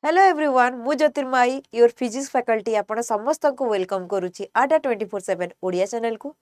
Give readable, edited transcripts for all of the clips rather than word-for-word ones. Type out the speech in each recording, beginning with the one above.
Hello everyone मु ज्योतिर्मयी your physics faculty आपण समस्त को वेलकम करुच्ची आडा 24/7 ओडिया चैनल को।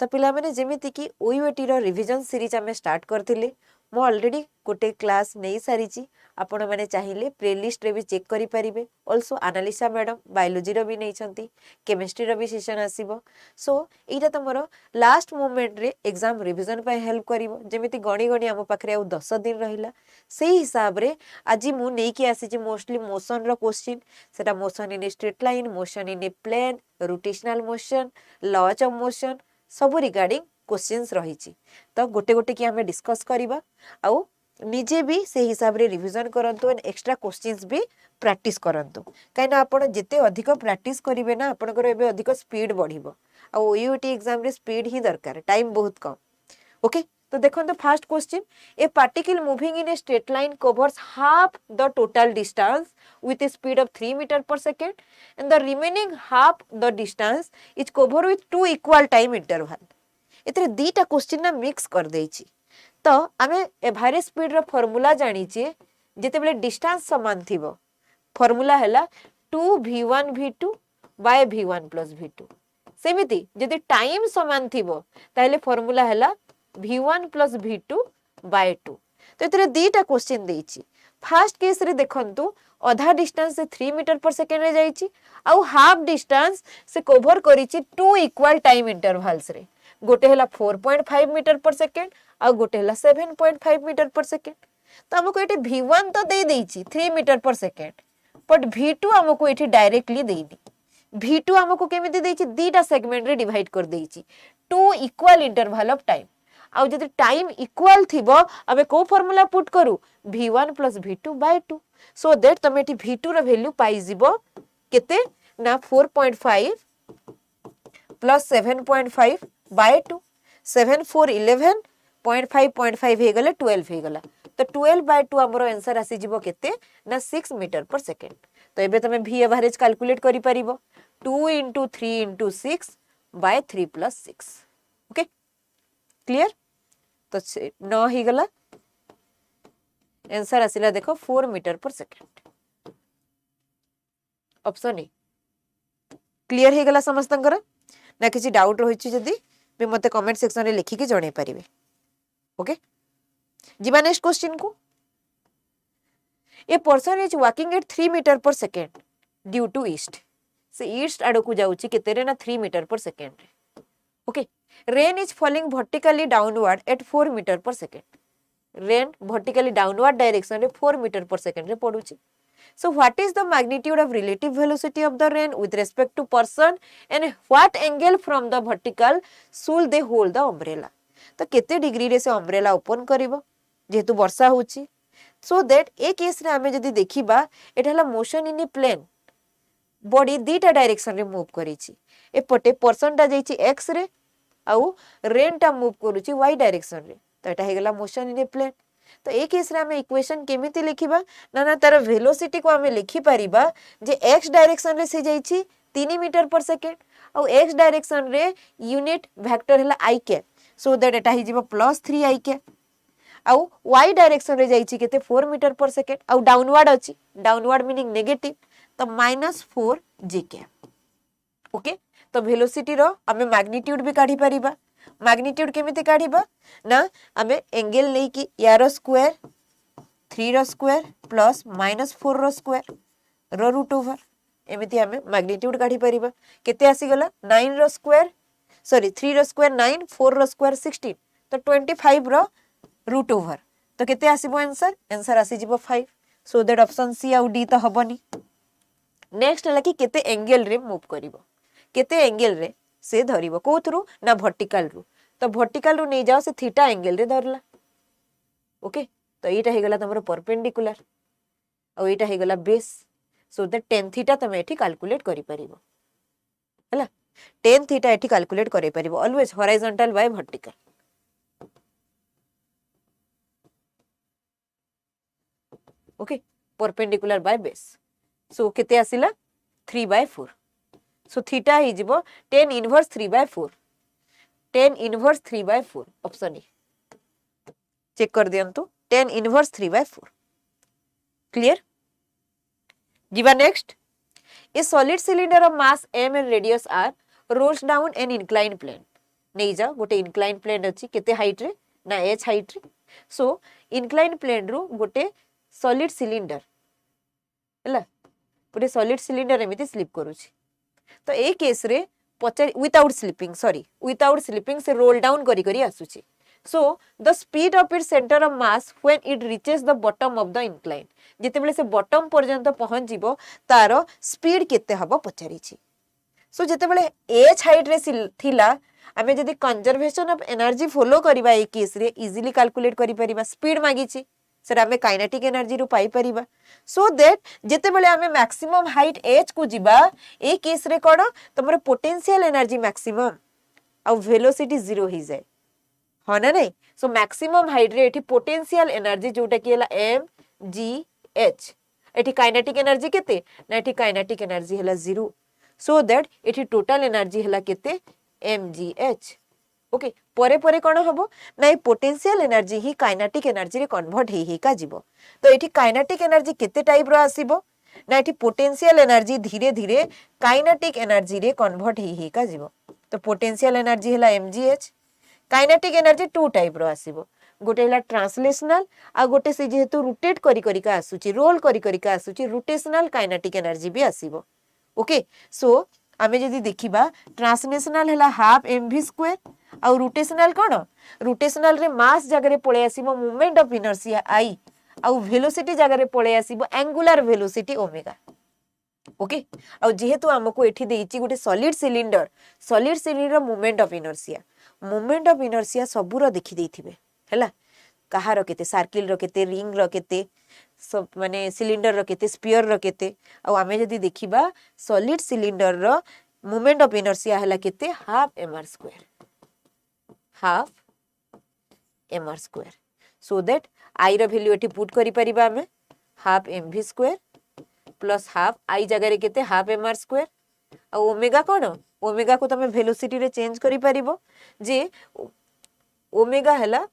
तो पिला माने जेमिति कि ओयूएटी रो रिवीजन सीरीज आमे स्टार्ट करथिले मो ऑलरेडी गोटे क्लास नहीं सारी आपण माने चाहिए प्लेलिस्ट रे भी चेक करि परिबे। आल्सो एनालिसा मैडम बायोलॉजी रो भी नहीं छंती, केमिस्ट्री रो भी सेशन आसीबो। सो एटा तमरो लास्ट मोमेंट रे एग्जाम रिवीजन पे हेल्प करिवो। जेमिति गणी गणी हम पाखरे आ 10 दिन रहिला सेही हिसाब रे आज मु नै कि आसी जे मोस्टली मोशन रो क्वेश्चन सेटा motion in a straight line, motion in a plane, rotational motion, laws of motion सब रिगार्डिंग क्वेश्चंस रही। तो गोटे गोटे कि आमे डिस्कस करिबा आउ निजे भी से हिसाब रे रिवीजन करंतु एंड एक्स्ट्रा क्वेश्चंस भी प्रैक्टिस करंतु। काइना आपण जेते अधिक प्रैक्टिस करिवे ना आपनकर एबे अधिक स्पीड बढ़िबो। आ ओयूटी एग्जाम रे स्पीड ही दरकार, टाइम बहुत कम। ओके तो देखो तो first question A particle moving in a straight line covers half the total distance with a speed of 3 meter per second and the remaining half the distance is covered with two equal time interval। इतरे दीटा question ना mix कर देछि। तो आमे average speed रो formula जानि छे जेते बेले डिस्टेंस समान थिबो फार्मूला हैला 2v1 v2 by v1 plus v2। सेमिति जदि टाइम समान थिबो ताले फार्मूला हैला v1 plus v2 by 2। तो इतरे दीटा क्वेश्चन देछि। फर्स्ट केस रे देखंतु आधा डिस्टेंस से 3 मीटर पर सेकेंड रे जाइछि आउ हाफ डिस्टेंस से कवर करिछि टू इक्वल टाइम इंटरवल्स रे। गोटे हला 4.5 मीटर पर सेकेंड आउ गोटे हला 7.5 मीटर पर सेकेंड। तो हमको एठी v1 तो दे देछि 3 metre per second but v2 हमको एठी डायरेक्टली देइनी। v2 हमको केमिति देछि दीटा सेगमेंट रे डिवाइड कर देछि two equal interval of time. आउ जदि टाइम इक्वल थिबो अबे को फार्मूला पुट करू v1 plus v2 by 2 so that तमे एठी v2 रो वैल्यू पाई जिवो केते ना 4.5 plus 7.5 by 2 7 4 11 0.5 हे गले 12 हे गला। तो 12 by 2 हमरो आंसर आसी जिवो केते ना 6 मीटर पर सेकेंड। तो एबे तमे v एवरेज कैलकुलेट करि परिबो 2 into 3 into 6 by 3 plus 6। Okay clear. तो 9 ही गला आंसर आसिला देखो 4 metre per second. Option A clear हे गला समस्तंकर ना किसी डाउट रहिछि जदी भी मते कमेंट सेक्शन रे लिखि के जणे परिबे। ओके जिबा नेक्स्ट क्वेश्चन को a person is walking at 3 metre per second due to east से ईस्ट आडो को जाउछि केते रे ना 3 मीटर पर सेकेंड रे। Okay rain is falling vertically downward at 4 metre per second. Rain vertically downward direction रे 4 metre per second रे पडुछि। So what is the magnitude of relative velocity of the rain with respect to person and what angle from the vertical should they hold the umbrella। तो केते degree रे से umbrella open करिवो जेतु वर्षा होछि so that A case रे हमें जदी देखिबा एठाला motion in a plane body दीटा डायरेक्शन रे मूव करिछि। एपटे पर्सन टा जाइछि एक्स रे आउ रेन टा मूव करूछि वाई डायरेक्शन रे। तो एटा हे गेला मोशन इन ए प्लेन। तो एक केस रे हमें इक्वेशन केमिति लिखिबा ना ना तार वेलोसिटी को हमें लिखि परिबा जे x डायरेक्शन रे से जाइछि 3 मीटर पर सेकेंड और x डायरेक्शन रे यूनिट वेक्टर हैला i कैप सो दैट एटा हि जिवो +3 i कैप आउ y डायरेक्शन रे जाइछि केते 4 मीटर पर सेकेंड आउ डाउनवर्ड अछि डाउनवर्ड मीनिंग नेगेटिव तो -4 j कैप। ओके तो वेलोसिटी रो हमें मैग्नीट्यूड भी काढी परिबा। मैग्नीट्यूड केमिति काढिबा ना हमें एंगल नै कि यारो स्क्वायर 3 रो स्क्वायर प्लस -4 रो स्क्वायर रो रूट ओवर एमिति हमें मैग्नीट्यूड काढी परिबा। केते आसी गला 9 रो स्क्वायर सॉरी 3 रो स्क्वायर 9 4 रो स्क्वायर 16 तो 25 रो रूट ओवर तो केते आसीबो आंसर आंसर आसी जिवो 5 सो दैट ऑप्शन सी आउ डी तो हबनी। नेक्स्ट हला कि केते एंगल रे मूव करिवो केते एंगल रे से धरिबो को थ्रू ना वर्टिकल रु तो वर्टिकल रु नै जाओ से थीटा एंगल रे धरला। ओके तो एटा हे गला तमरो परपेंडिकुलर और एटा हे गला base so that tan theta तमे एठी कैलकुलेट करि परिबो हला tan थीटा एठी कैलकुलेट करि परिबो always horizontal by vertical. Okay perpendicular by base so केते आसिला 3/4 सो थीटा ही जिवो tan inverse 3/4 tan inverse 3/4 option A check कर दियंतु tan इनवर्स 3/4 क्लियर। जीवा next a solid cylinder of mass m and radius r rolls down an inclined plane नहीं जा गोटे inclined plane अछि केते हाइट रे ना h हाइट रे सो inclined plane रु गोटे सॉलिड सिलिंडर हला गोटे सॉलिड सिलिंडर एमिति स्लिप करूछि तो ए केस रे पचार विदाउट स्लिपिंग से रोल डाउन करी करी आसुछि so the speed of its center of mass when it reaches the bottom of the incline जेतेबेले से बॉटम पर्यंत पहुंच जीवो तारो स्पीड केते हबो पचारिछि सो जेतेबेले h हाइट रे थिला आमे जदी कंजर्वेशन ऑफ एनर्जी फॉलो करबा ए केस रे इजीली कैलकुलेट करि परिबा स्पीड मागिछि सेरा आमे काइनेटिक एनर्जी रु पाई परिबा सो दैट जेतेबेले आमे मैक्सिमम हाइट h को जीवा ए केस रे कोन तमरो पोटेंशियल एनर्जी मैक्सिमम आ वेलोसिटी जीरो ही जाय हाँ ना नहीं सो मैक्सिमम हाइट रे एठी पोटेंशियल एनर्जी जोटा कि हला m g h एठी काइनेटिक एनर्जी केते ना एठी काइनेटिक एनर्जी हला 0 सो दैट एठी टोटल एनर्जी हला केते m g h ओके परे परे कोन हबो ना पोटेंशियल एनर्जी ही काइनेटिक एनर्जी रे कन्वर्ट हे का जीवो तो एठी काइनेटिक एनर्जी केते टाइप रो आसीबो ना एठी पोटेंशियल एनर्जी धीरे धीरे काइनेटिक एनर्जी रे कन्वर्ट हे का जीवो तो पोटेंशियल एनर्जी हला m g h kinetic energy two type रो आसीबो गोटे हला ट्रांसलेशनल आ गोटे से जेहेतु रोटेट करी करी का आसुची रोल करी करी का आसुची रोटेशनल काइनेटिक एनर्जी भी आसीबो ओके सो आमे जदी देखिबा ट्रांसलेशनल हला हाफ mv² आ रोटेशनल कोन रोटेशनल रे मास जगह रे पळे आसीबो मोमेंट ऑफ इनर्शिया i आ वेलोसिटी जगह रे पळे आसीबो एंगुलर वेलोसिटी ओमेगा ओके आ जेहेतु हमको एठी देइची गोटे solid cylinder moment of inertia सबुर देखि देथिबे हैला कहार केते सर्किल रो केते रिंग रो केते सब माने सिलिंडर रो केते स्फीयर रो केते आ आमे जदी देखिबा सॉलिड सिलिंडर रो मोमेंट ऑफ इनर्शिया हला केते half mr² so that i रो वैल्यू एठी पुट करि परिबा हमें half mv² plus half i जगह रे केते हाफ mr² आ ओमेगा कोन ओमेगा को तमे वेलोसिटी रे चेंज करि परिबो जे ओमेगा हला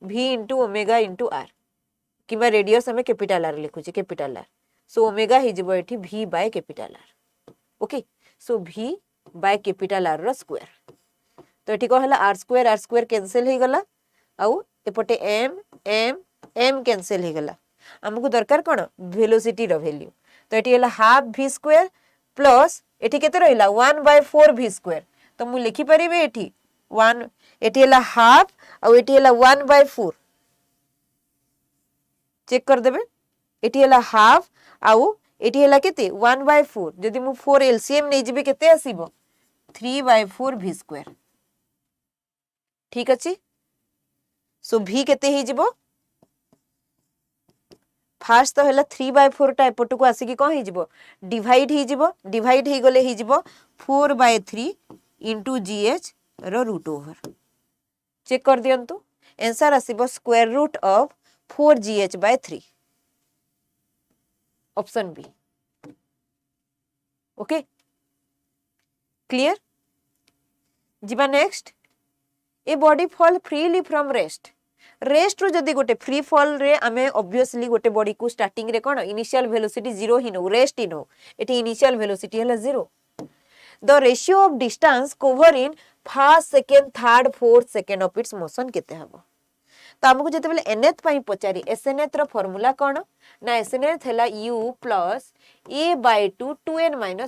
v into omega into r किबा रेडियस हमें कैपिटल r लिखु छी कैपिटल r सो ओमेगा हि जिवो एठी v by capital r okay so v by capital r रो स्क्वायर तो एठी को हला r² कैंसिल हे गला आउ एपटे m कैंसिल हे गला हमको दरकार कोन वेलोसिटी रो वैल्यू तो एठी हला हाफ v² प्लस एठी केते रहिला 1/4 v² तो मु लिखि परिबे एठी 1 एठी हला हाफ आ एठी हला 1/4 चेक कर देबे एठी हला हाफ आ एठी हला केते 1/4 जदी मु 4 एलसीएम नै जिबे केते आसीबो 3/4 v² ठीक अछि सो v केते हे जिवो फास्ट तो हला 3/4 टा एपट को आसी कि कोन हे जिवो डिवाइड हे गले हे जिवो 4/3 into gh रो रूट ओवर चेक कर दियंतु आंसर आसीबो square root of 4gh/3 option B okay clear जिबा next a body fall freely from rest रो जदी गोटे फ्री फॉल रे आमे ऑब्वियसली गोटे बॉडी को स्टार्टिंग रे कोन इनिशियल वेलोसिटी 0 ही नो रेस्ट ही नो एटी इनिशियल वेलोसिटी हला 0 the ratio of distance cover in first second third fourth second of its motion केते हबो तो हमको जते बेले nth पई पचारी snth रो फार्मूला कोन ना snth हला u प्लस a/2 2n - 1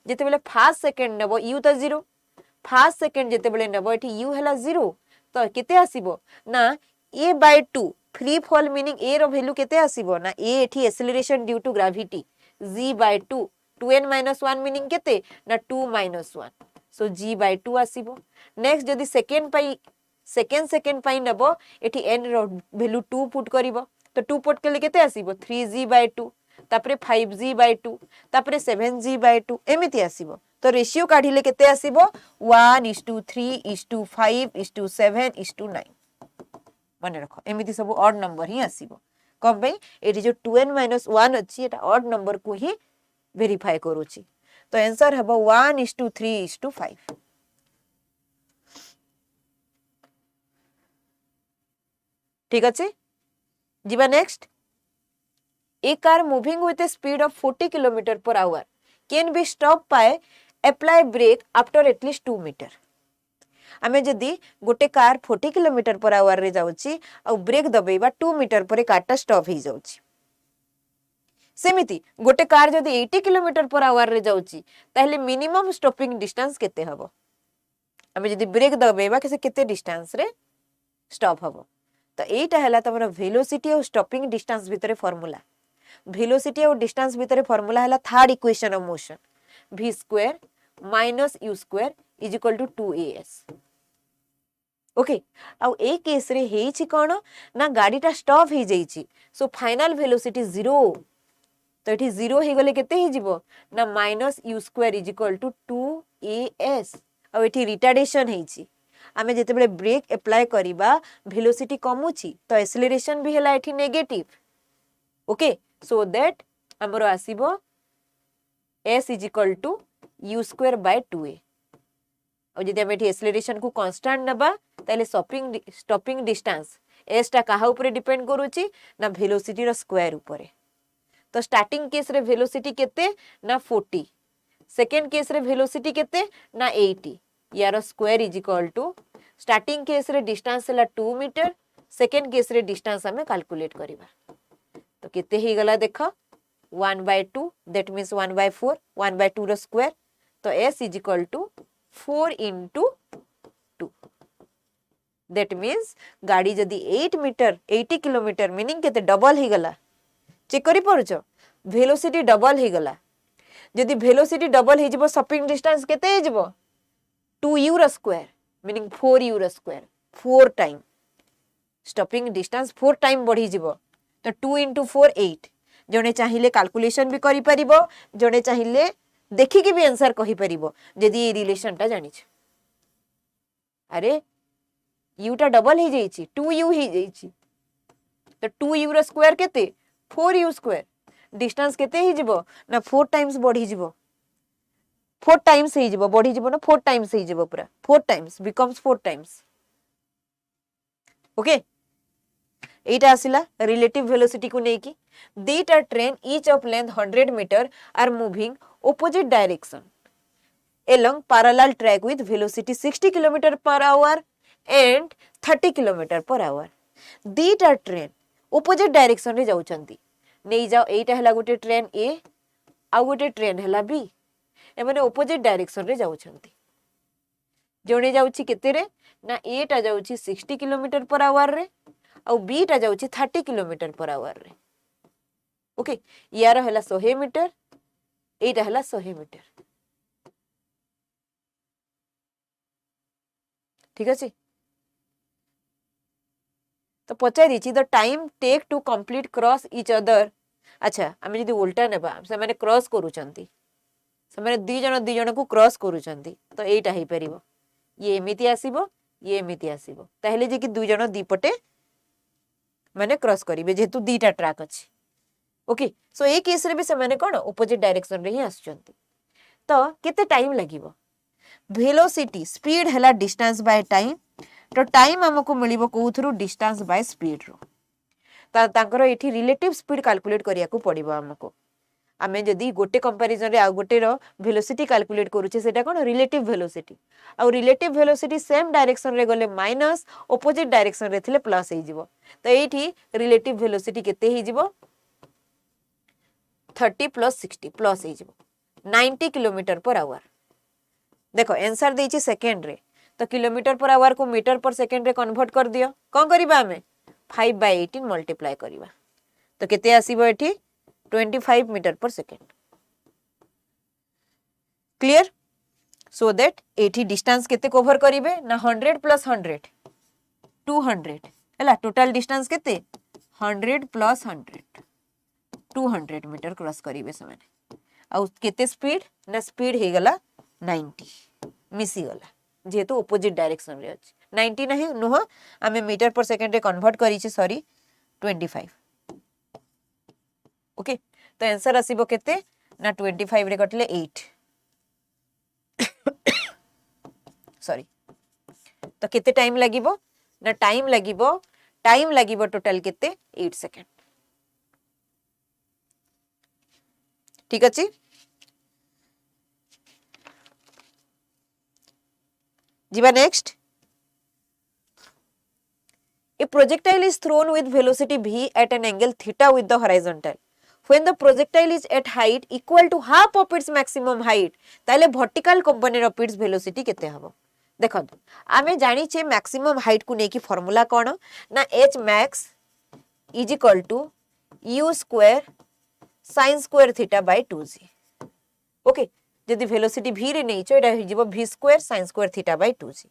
जते बेले फर्स्ट सेकंड नेबो u तो 0 फर्स्ट सेकंड जते बेले नेबो एठी u हला 0 तो केते आसीबो ना a/2 free fall meaning a रो वैल्यू केते आसीबो ना a एठी acceleration due to gravity g/2 2n - 1 meaning केते ना 2 - 1 सो g/2 आसीबो नेक्स्ट जदी सेकंड पाई नेबो एठी n रो वैल्यू 2 पुट करिवो तो 2 पुट केले केते आसीबो 3g/2 तापरे 5g/2 तापरे 7g/2 एमिति आसीबो तो रेशियो काढिले केते आसीबो 1:3:5:7:9 माने रखो एमिति सब ऑड नंबर ही आसीबो कम भाई एठी जो 2n - 1 अछि एटा ऑड नंबर को ही वेरीफाई करूची तो आंसर हबो 1:3:5 ठीक अछि जिबा next A car moving with a speed of 40 km per hour can be stopped by apply brake after at least 2 meter. आमे जदि गोटे कार 40 किलोमीटर पर आवर रे जाउची आ ब्रेक दबेबा 2 मीटर पर कारटा स्टॉप ही जाउची सेमिति गोटे कार जदि 80 किलोमीटर पर आवर रे जाउची ताहले मिनिमम स्टॉपिंग डिस्टेंस केते हबो आमे जदि ब्रेक दबेबा के से केते डिस्टेंस रे स्टॉप हबो तो एटा हला तमरा वेलोसिटी और स्टॉपिंग डिस्टेंस भितरे फार्मूला वेलोसिटी और डिस्टेंस भितरे फार्मूला हला third equation of motion v square minus u square is equal to 2as okay आउ ए केस रे हेछि कोन ना गाडीटा स्टॉप हे जाईछि सो फाइनल वेलोसिटी 0 तो एठी 0 हे गले केते हे जिवो ना minus u square is equal to 2as आउ एठी रिटार्डेशन हेछि आमे जेते बेले ब्रेक अप्लाई करिबा वेलोसिटी कमुछि तो एक्सेलरेशन भी हला एठी नेगेटिव ओके सो दैट हमरो आसीबो s is equal to u square by 2a और जदि हम एठी एक्सेलरेशन को कांस्टेंट नबा ताले स्टॉपिंग डिस्टेंस s टा काहा ऊपर डिपेंड करूची ना वेलोसिटी रो स्क्वायर ऊपर तो स्टार्टिंग केस रे वेलोसिटी केते ना 40 सेकंड केस रे वेलोसिटी केते ना 80 यार square is equal to starting case रे डिस्टेंस हला 2 मीटर सेकंड केस रे डिस्टेंस हमें कैलकुलेट करिबा तो केते ही गला देखो 1/2 दैट मींस 1/4 1/2 रो स्क्वायर तो s is equal to 4 into 2 that means गाड़ी जदी 8 मीटर 80 किलोमीटर मीनिंग केते डबल ही गला चेक करि परुचो वेलोसिटी डबल ही गला जदी वेलोसिटी डबल ही जिवो स्टॉपिंग डिस्टेंस केते ही जिवो 2u रो स्क्वायर मीनिंग 4u रो square 4 time stopping distance 4 time बढ़ी जिवो तो 2 into 4 8 जने चाहिले कैलकुलेशन भी करि परिबो जने चाहिले देखि के भी आंसर कहि परिबो जदी ए रिलेशन टा जानि छ अरे u टा डबल ही जाईची 2u ही जाईची तो 2u रो स्क्वायर केते 4u स्क्वायर डिस्टेंस केते ही जिवो ना 4 टाइम्स बढ़ी जिवो 4 टाइम्स ही जिवो बढ़ी जिवो ना 4 टाइम्स ही जिवो पूरा 4 टाइम्स बिकम्स 4 टाइम्स ओके एटा आसिला रिलेटिव वेलोसिटी को नेकी दीटा train each of length 100 metre are moving opposite direction along parallel track with velocity 60 km per hour and 30 km per hour दीटा ट्रेन opposite direction रे जाउचंती नै जाओ एटा हला गोटे ट्रेन ए आ गोटे ट्रेन हला बी ए माने opposite direction रे जाउचंती जोने जाउची केते रे ना ए टा जाउची 60 km per hour रे आ बी टा जाउची 30 km per hour रे ओके यार हला 100 मीटर एटा हला 100 मीटर ठीक अछि तो पचारि छि the time take to complete cross each other अच्छा आमे जदी उल्टा नेबा से माने क्रॉस करूचंती से माने दी जण को क्रॉस करूचंती तो एटा हे परिबो ये एमिति आसीबो ये एमिति आसीबो ताहेले जे कि दुई जण दी पटे माने क्रॉस करिवे जेतु दीटा ट्रैक अछि ओके सो ए केस रे भी से माने कोन ऑपोजिट डायरेक्शन रे ही आसुचंती तो केते टाइम लागिवो वेलोसिटी स्पीड हला डिस्टेंस बाय टाइम तो टाइम हमको मिलिबो कोथुरु डिस्टेंस बाय स्पीड रो तांकर एठी रिलेटिव स्पीड कैलकुलेट करिया को पड़िबो हमको आमे जदी गोटे कंपैरिजन रे आ गोटे रो वेलोसिटी कैलकुलेट करूचे सेटा कोन रिलेटिव वेलोसिटी आ रिलेटिव वेलोसिटी सेम डायरेक्शन रे गले माइनस ऑपोजिट डायरेक्शन रे थिले प्लस हे जिवो तो एठी रिलेटिव वेलोसिटी केते हे जिवो 30 प्लस 60 प्लस हे जिवो 90 किलोमीटर पर आवर देखो आंसर देछि सेकंड रे तो किलोमीटर पर आवर को मीटर पर सेकंड रे कन्वर्ट कर दियो कोन करिबा हमें 5/18 मल्टीप्लाई करिबा तो केते आसीबो एठी 25 metre per second clear so that एठी डिस्टेंस केते कवर करिवे ना 100 प्लस 100 200 हला टोटल डिस्टेंस केते 100 प्लस 100 200 मीटर क्रॉस करिवे से माने आ केते स्पीड ना स्पीड हे गला 90 मिसी गला जेतु ऑपोजिट डायरेक्शन रे अछि 90 नहीं नुह आमे मीटर पर सेकंड रे कन्वर्ट करी छी सॉरी 25 ओके तो आंसर आसीबो केते ना 25 रे कटले 8 सॉरी तो केते टाइम लागिबो ना टाइम लागिबो टोटल केते 8 सेकंड ठीक अच्छे। जीवा next. A projectile is thrown with velocity v at an angle theta with the horizontal. When the projectile is at height equal to half of its maximum height, ताले vertical component of its velocity केते हबो? देखो आमे जानी छे maximum height को नेकी formula कौन ना h max is equal to u square sin square theta by 2g. Okay जदि velocity v रे नहीं छो एटा हो जिवो v square sin square theta by 2g.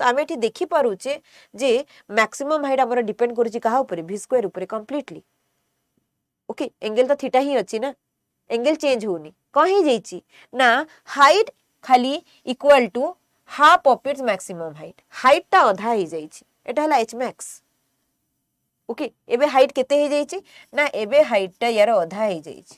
तो आम ये देखी पारुचे जे मैक्सिमम हाइट हमर डिपेंड करूची कहा ऊपर v स्क्वायर ऊपर कंप्लीटली। ओके एंगल तो थीटा ही अछि ना, एंगल चेंज होनी कहीं जाइची ना हाइट खाली equal to half of its maximum height, height ता आधा ही जाइची एटा हला h max। ओके एबे हाइट केते ही जाइची ना एबे हाइट ता यार आधा ही जाइची।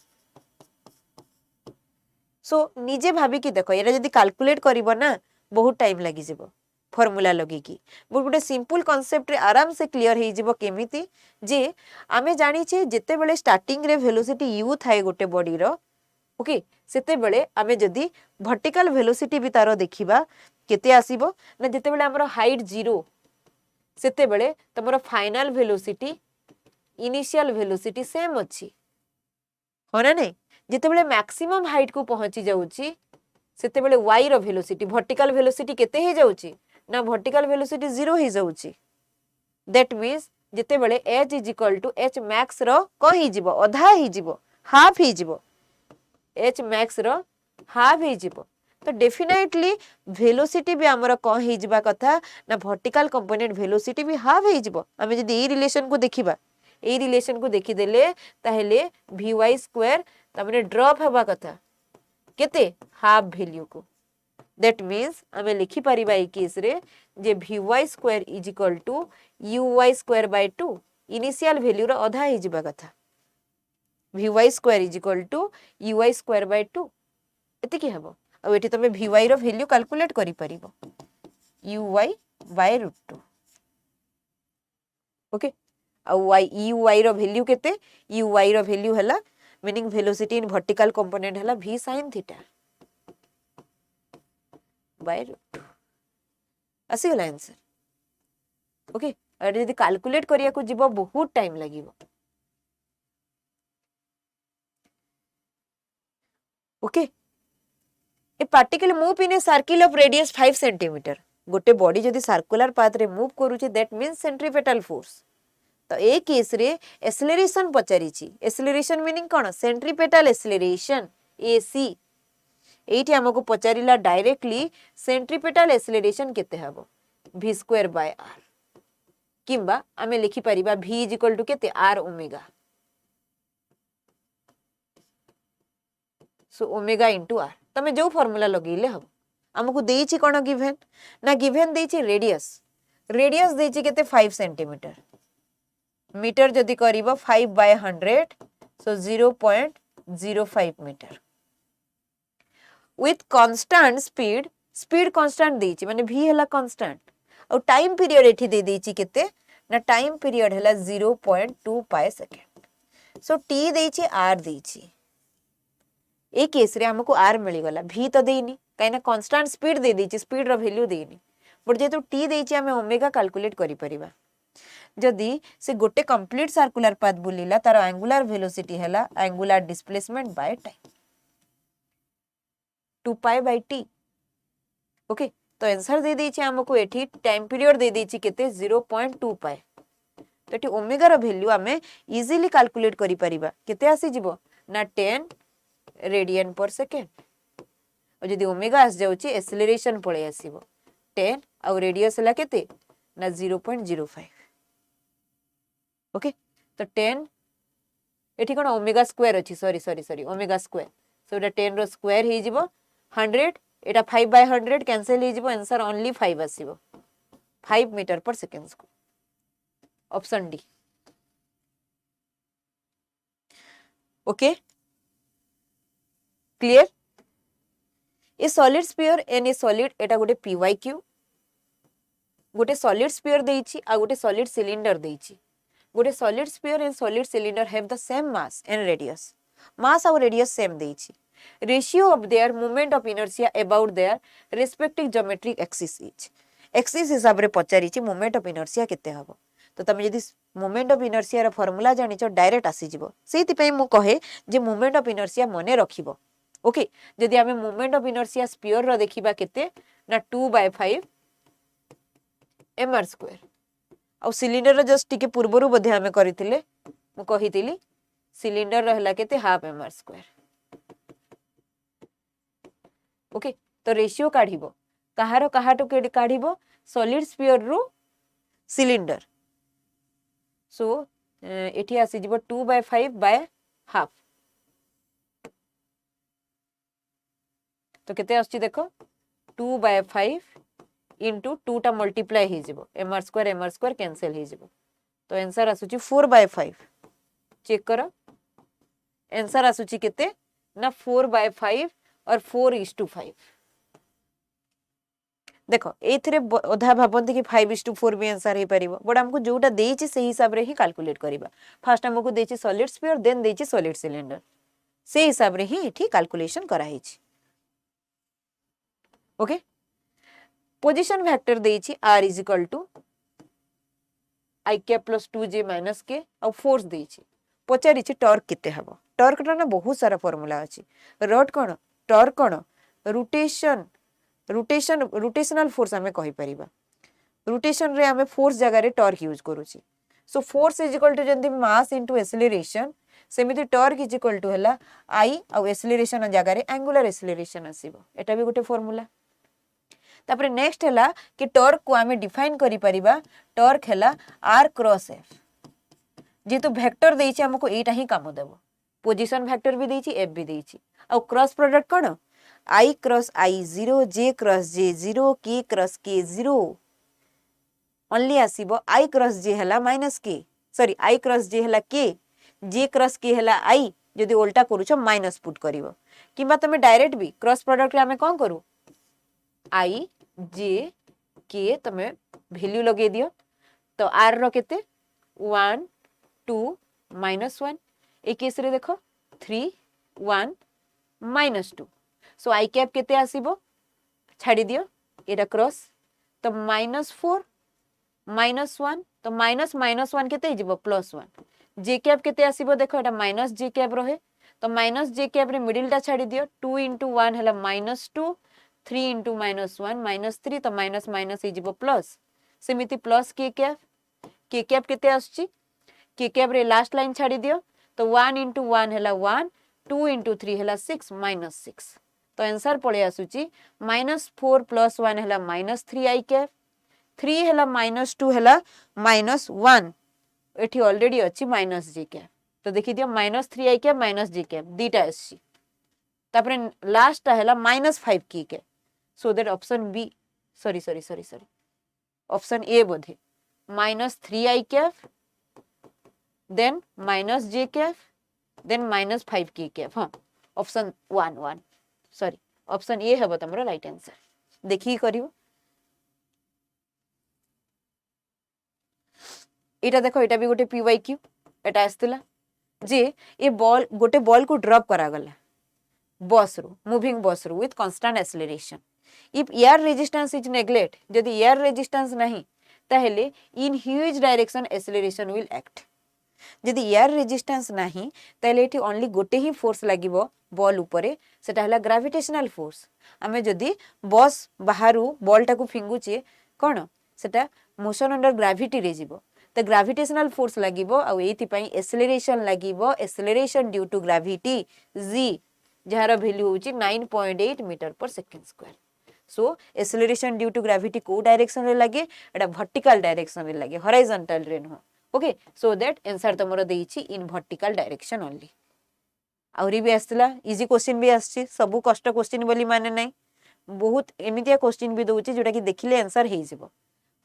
सो निजे भाबी कि देखो एरा जदी कैलकुलेट करिवो ना बहुत टाइम लागि जेबो फॉर्मूला लगी की गोटे सिंपल कांसेप्ट रे आराम से क्लियर हो जिवो केमिति जे आमे जानी छे जेते बेले स्टार्टिंग रे वेलोसिटी u थाए गोटे बॉडी रो। ओके सेते बेले आमे जदी वर्टिकल वेलोसिटी भी तारो देखिबा केते आसीबो ना जेते बेले हमरो हाइट 0 सेते बेले तमरो final velocity initial velocity same अछि हो ना नहीं। जेते बेले मैक्सिमम हाइट को पहुंची जाउची सेते बेले y रो वेलोसिटी वर्टिकल वेलोसिटी केते हे जाउची ना वर्टिकल वेलोसिटी 0 ही जाउची। दैट मींस जेते बेले h is equal to h max रो क ही जिवो आधा ही जिवो हाफ ही जिवो h max रो हाफ ही जिवो। तो डेफिनेटली वेलोसिटी भी हमर क ही जिबा कथा ना वर्टिकल कंपोनेंट वेलोसिटी भी हाफ ही जिवो। हमें जदी ए रिलेशन को देखिबा ए रिलेशन को देखि देले ताहेले vy स्क्वायर तमने ड्रॉप हेबा कथा केते हाफ वैल्यू को। दैट मीन्स आमे लिखि परिबा ए केस रे जे vy square is equal to uy square by 2 initial value रो आधा ही जिबा कथा vy square is equal to uy square by 2 एते की हबो। आ एठी तमे vy रो वैल्यू कैलकुलेट करि परिबो uy बाय √2। ओके आ uy रो वैल्यू केते uy रो वैल्यू हला meaning velocity in vertical component हला v sin थीटा बाय √2 आसी गला आंसर। ओके अरे यदि कैलकुलेट करिया को जिवो बहुत टाइम लागिवो। Okay a particle move in a circle of radius 5 centimetre. गोटे बॉडी जदी सर्कुलर पाथ रे मूव करूची दैट मींस सेंट्रीपेटल फोर्स। तो ए केस रे एक्सेलरेशन पचारीची एक्सेलरेशन मीनिंग कोन सेंट्रीपेटल एक्सेलरेशन एसी एठी हमको पचारिला डायरेक्टली सेंट्रीपेटल एक्सेलरेशन केते हबो v स्क्वायर बाय r किंबा आमे लिखि परिबा v इज इक्वल टू केते r omega. So omega into r तमे जो फार्मूला लगेले हबो हमको देइची कोन गिवन ना गिवन देइची रेडियस रेडियस देइची केते 5 सेंटीमीटर मीटर जदी करिवो 5 by 100 so 0.05 metre with constant speed speed constant देइची माने v हला constant और टाइम पीरियड एठी दे देइची केते ना टाइम पीरियड हला 0.2 पाई सेकंड। सो t देइची r देइची ए केस रे हमको r मिली गला v तो देइनी काइना कांस्टेंट स्पीड दे देइची स्पीड रो वैल्यू देइनी बट जेतु t देइची हमें ओमेगा कैलकुलेट करि परिबा। जदी से गोटे कंप्लीट सर्कुलर पाथ बुलिला तार एंगुलर वेलोसिटी हला angular displacement by time 2 pi by t। Okay तो आंसर दे देइछि हमको एठी टाइम पीरियड दे देइछि केते 0.2 पाई। तो एठी ओमेगा रो वैल्यू हमें इजीली कैलकुलेट करि परिबा केते आसी जिवो ना 10 रेडियन पर सेकंड और जदी ओमेगा आस जाउछि एक्सेलरेशन पळे आसीबो 10 और रेडियस हला केते ना 0.05। ओके तो 10 एठी कोन ओमेगा स्क्वायर अछि सॉरी ओमेगा स्क्वायर सो एटा 10 रो स्क्वायर हे जिवो 100 एटा 5 बाय 100 कैंसिल हे जिवो answer only 5 आसीबो 5 metre per second को option D. Okay clear. A solid sphere and A solid एटा गोटे py गोटे सॉलिड स्फीयर देइछि आ गोटे सॉलिड सिलिंडर देइछि। गोटे solid sphere and solid cylinder have the same mass and radius mass और radius same देछि ratio of their moment of inertia about their respective geometric axis is axis हिसाब रे पचारि छि moment of inertia केते हबो तो तमे यदि मोमेंट ऑफ इनर्शिया रो फार्मूला जानि छ डायरेक्ट आसी जिवो सेति पई मु कहे जे मोमेंट ऑफ इनर्शिया मने रखिबो ओके जदि आमे मोमेंट ऑफ इनर्शिया स्फीयर रो देखिबा केते ना 2/5 mr² आ सिलिंडर रो जस्ट टिके पूर्वरु बधे आमे करितिले मु कहितिली सिलिंडर रो हला केते हाफ mr²। ओके तो रेशियो काढिबो कहारो कहाटो के काढिबो सॉलिड स्फीयर रु सिलिंडर सो एठी आसी जिवो 2/5/हाफ तो केते आछि देखो 2/5 इंटू 2 टा मल्टीप्लाई हे जिवो mr² कैंसिल हे जिवो तो आंसर आसुची 4/5 चेक करो आंसर आसुची केते ना 4/5 और 4:5 देखो एथिरे अधा भाबंती कि 5:4 भी आंसर हे परिबो बट हमको जोटा देछि से हिसाब रे ही कैलकुलेट करिबा फर्स्ट हमको देछि सॉलिड स्फीयर देन देछि सॉलिड सिलिंडर से हिसाब रे ही एठी कैलकुलेशन करा हिछि ओके पोजीशन वेक्टर देछि r = i k + 2j - k और फोर्स देछि पचारि छि टॉर्क केते हबो टॉर्क ना बहुत सारा फार्मूला अछि रॉड कोन टॉर्क कोन रोटेशनल फोर्स हमें कहि परिबा रोटेशन रे हमें फोर्स जगह रे टॉर्क यूज करू छी सो फोर्स = जंती मास इनटू एक्सेलरेशन सेमिति टॉर्क = हला i और एक्सेलरेशन जगह रे एंगुलर एक्सेलरेशन आसीबो एटा भी गोटे फार्मूला तापरे नेक्स्ट हला कि टॉर्क को हमें डिफाइन करि परिबा टॉर्क हला r क्रॉस f जेतु वेक्टर देछि हमको एटा ही काम देबो पोजीशन वेक्टर भी देछि f भी देछि और क्रॉस प्रोडक्ट कोन i cross i 0 j cross j 0 k cross k 0 only आसीबो i क्रॉस j हला -k sorry i cross j हला k j क्रॉस k हला i जदि उल्टा करू छ माइनस पुट करिवो किबा तमे डायरेक्ट भी क्रॉस प्रोडक्ट रे हमें कोन करू i j k तमे वैल्यू लगे दियो तो r रो केते 1 2 -1 ए केस रे देखो 3 1 -2 सो i कैप केते आसीबो छाडी दियो एटा क्रॉस तो -4 -1 तो -1 केते जिवो +1 j कैप केते आसीबो देखो एटा -j कैप रहे तो -j कैप रे मिडिल टा छाडी दियो 2 * 1 हला -2 3 * -1 -3 तो माइनस माइनस हे जिवो प्लस सेमिति प्लस k कैप केते आछी k कैप रे लास्ट लाइन छाडी दियो तो 1 * 1 हला 1 2 * 3 हला 6 -6 तो आंसर पळे आसुची -4 + 1 हला -3 i कैप 3 हला -2 हला -1 एठी ऑलरेडी अछि -j कैप तो देखि दियो -3 i कैप -j कैप दीटा आछी तापरे लास्ट हला -5 k cap so that option B sorry option A बोधे -3 i cap then -j cap then -5 k cap हां ऑप्शन 1 सॉरी ऑप्शन ए हेबो तमरो राइट आंसर देखि करियो एटा देखो एटा भी गोटे pyq एटा आस्तला जे ए बॉल गोटे बॉल को ड्रॉप करा गला बस रो मूविंग बस रो with constant acceleration if air resistance is neglect यदि एयर रेजिस्टेंस नहीं ताहेले in huge direction acceleration will act यदि एयर रेजिस्टेंस नहीं ताहेले एठी ओनली गोटे ही फोर्स लागिवो बॉल ऊपरे सेटा हला ग्रेविटेशनल फोर्स आमे जदि बस बाहरु बॉल टाकू फिंगुचे कोन सेटा मोशन अंडर ग्रेविटी रे जीवो तो ग्रेविटेशनल फोर्स लागिवो आ एथि पई एक्सेलरेशन लागिवो acceleration due to gravity g जहार वैल्यू होची 9.8 metre per second square so acceleration due to gravity को डायरेक्शन रे लागे एटा वर्टिकल डायरेक्शन रे लागे हॉरिजॉन्टल रे न ओके सो दैट आंसर तमरो देइची इन वर्टिकल डायरेक्शन ओनली आउरी भी आस्तला इजी क्वेश्चन भी आछी सब कष्ट क्वेश्चन बोली माने नै बहुत एमितिया क्वेश्चन भी दोउची जोटा कि देखिले आंसर हे जिवो